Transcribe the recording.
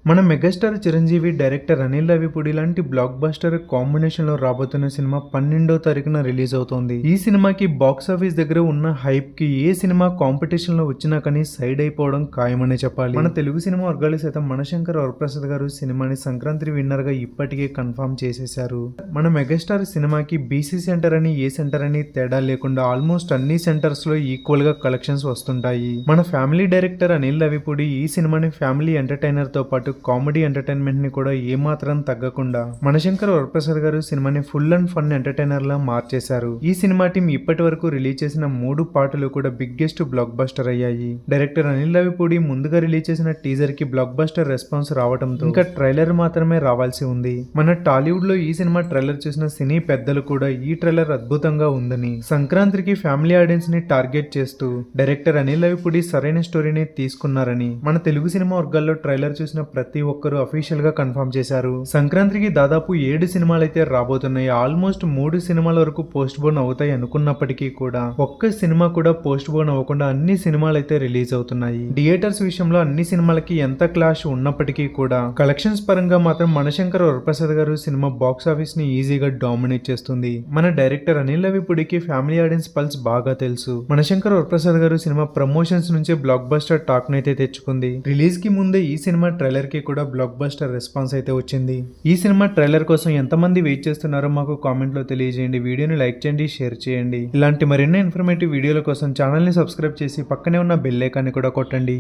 మన megastar Chiranjeevi, director Anil Ravipudi లాంటి block buster combination లో రాబోతున్న సినిమా 12వ తారీఖున రిలీజ్ అవుతోంది. ఈ సినిమాకి బాక్స్ ఆఫీస్ దగ్గర ఉన్న హైప్ కి ఏ సినిమా కాంపిటీషన్ లో వచ్చినా కానీ సైడ్ అయిపోవడం ఖాయమనే చెప్పాలి. మన తెలుగు సినిమా వర్గాలు సైతం మనశంకర్ వరప్రసాద్ గారు సినిమాని సంక్రాంతి విన్నర్ గా ఇప్పటికే కన్ఫర్మ్ చేసేశారు. మన మెగాస్టార్ సినిమాకి బీసీ సెంటర్ అని ఏ సెంటర్ అని తేడా లేకుండా ఆల్మోస్ట్ అన్ని సెంటర్స్ లో ఈక్వల్ గా కలెక్షన్స్ వస్తుంటాయి. మన ఫ్యామిలీ డైరెక్టర్ అనిల్ రావిపూడి ఈ సినిమాని ఫ్యామిలీ ఎంటర్టైనర్ తో పాటు కామెడీ ఎంటర్టైన్మెంట్ ని కూడా ఏమాత్రం తగ్గకుండా మనశంకర్ వరప్రసాద్ గారు సినిమాని ఫుల్ అండ్ ఫన్ ఎంటర్టైనర్ లా మార్చేశారు. ఈ సినిమా టీం ఇప్పటి వరకు రిలీజ్ చేసిన 3 పాటలు కూడా బిగ్గెస్ట్ బ్లాక్ బస్టర్ అయ్యాయి. డైరెక్టర్ అనిల్ రావిపూడి ముందుగా రిలీజ్ చేసిన టీజర్ కి బ్లాక్ బస్టర్ రెస్పాన్స్ రావడంతో ఇంకా ట్రైలర్ మాత్రమే రావాల్సి ఉంది. మన టాలీవుడ్ లో ఈ సినిమా ట్రైలర్ చూసిన సినీ పెద్దలు కూడా ఈ ట్రైలర్ అద్భుతంగా ఉందని, సంక్రాంతికి ఫ్యామిలీ ఆడియన్స్ ని టార్గెట్ చేస్తూ డైరెక్టర్ అనిల్ రావిపూడి సరైన స్టోరీని తీసుకున్నారని మన తెలుగు సినిమా వర్గాల్లో ట్రైలర్ చూసిన ప్రతి ఒక్కరూ అఫీషియల్ గా కన్ఫర్మ్ చేశారు. సంక్రాంతికి దాదాపు 7 సినిమాలు అయితే రాబోతున్నాయి. ఆల్మోస్ట్ 3 సినిమాల వరకు పోస్ట్ పోన్ అవుతాయి అనుకున్నప్పటికీ కూడా ఒక్క సినిమా కూడా పోస్ట్ పోన్ అవ్వకుండా అన్ని సినిమాలు అయితే రిలీజ్ అవుతున్నాయి. థియేటర్స్ విషయంలో అన్ని సినిమాలకి ఎంత క్లాష్ ఉన్నప్పటికీ కూడా కలెక్షన్స్ పరంగా మాత్రం Manashankar Varaprasad garu cinema box office ని ఈజీగా డామినేట్ చేస్తుంది. మన డైరెక్టర్ అనిల్ రావిపూడికి ఫ్యామిలీ ఆడియన్స్ పల్స్ బాగా తెలుసు. మనశంకర్ వరప్రసాద్ గారు సినిమా ప్రమోషన్స్ నుంచే బ్లాక్ బస్టర్ టాక్ నైతే తెచ్చుకుంది. రిలీజ్ కి ముందే ఈ సినిమా ట్రైలర్ కి కూడా బ్లాక్ బస్టర్ రెస్పాన్స్ అయితే వచ్చింది. ఈ సినిమా ట్రైలర్ కోసం ఎంతమంది వెయిట్ చేస్తున్నారో మాకు కామెంట్ లో తెలియజేయండి. వీడియోని లైక్ చేయండి, షేర్ చేయండి. ఇలాంటి మరిన్నో ఇన్ఫర్మేటివ్ వీడియోల కోసం ఛానల్ ని సబ్స్క్రైబ్ చేసి పక్కనే ఉన్న బెల్ ఐకాన్ ని కూడా కొట్టండి.